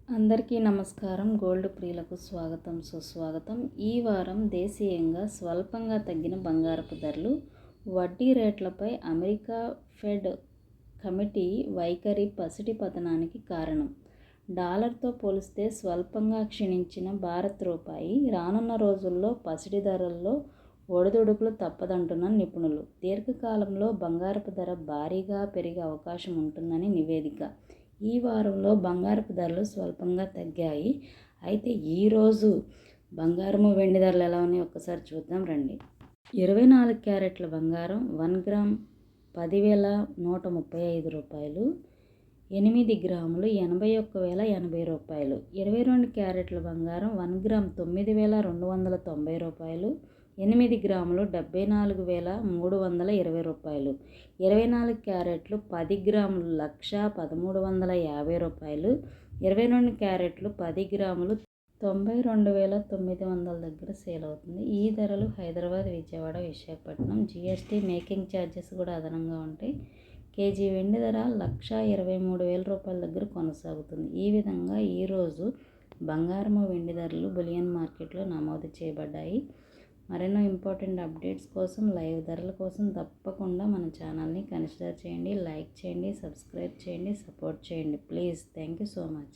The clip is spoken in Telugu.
అందరికీ నమస్కారం. గోల్డ్ ప్రియులకు స్వాగతం, సుస్వాగతం. ఈ వారం దేశీయంగా స్వల్పంగా తగ్గిన బంగారపు ధరలు, వడ్డీ రేట్లపై అమెరికా ఫెడ్ కమిటీ వైఖరి పసిడి పతనానికి కారణం. డాలర్తో పోలిస్తే స్వల్పంగా క్షీణించిన భారత్ రూపాయి రానున్న రోజుల్లో పసిడి ధరల్లో ఒడిదుడుకులు తప్పదంటున్న నిపుణులు. దీర్ఘకాలంలో బంగారపు ధర భారీగా పెరిగే అవకాశం ఉంటుందని నివేదిక. ఈ వారంలో బంగారపు ధరలు స్వల్పంగా తగ్గాయి. అయితే ఈరోజు బంగారము, వెండి ధరలు ఎలా ఉన్నాయో ఒక్కసారి చూద్దాం రండి. 24 క్యారెట్ల బంగారం 1 గ్రామ్ 10,135 రూపాయలు. 8 గ్రాములు 81,080 రూపాయలు. 22 క్యారెట్ల బంగారం 1 గ్రామ్ 9,290 రూపాయలు. 8 గ్రాములు 74,320 రూపాయలు. 24 క్యారెట్లు 10 గ్రాములు 1,13,50 రూపాయలు. 22 క్యారెట్లు 10 గ్రాములు 92,900 దగ్గర సేల్ అవుతుంది. ఈ ధరలు Hyderabad, Vijayawada, Visakhapatnam. GST, making charges కూడా అదనంగా ఉంటాయి. కేజీ వెండి ధర 1,23,000 రూపాయల దగ్గర కొనసాగుతుంది. ఈ విధంగా ఈరోజు బంగారము, వెండి ధరలు బులియన్ మార్కెట్లో నమోదు చేయబడ్డాయి. మరెన్నో ఇంపార్టెంట్ అప్డేట్స్ కోసం, లైవ్ ధరల కోసం తప్పకుండా మన ఛానల్ని కన్సిడర్ చేయండి, లైక్ చేయండి, సబ్స్క్రైబ్ చేయండి, సపోర్ట్ చేయండి please. Thank you so much.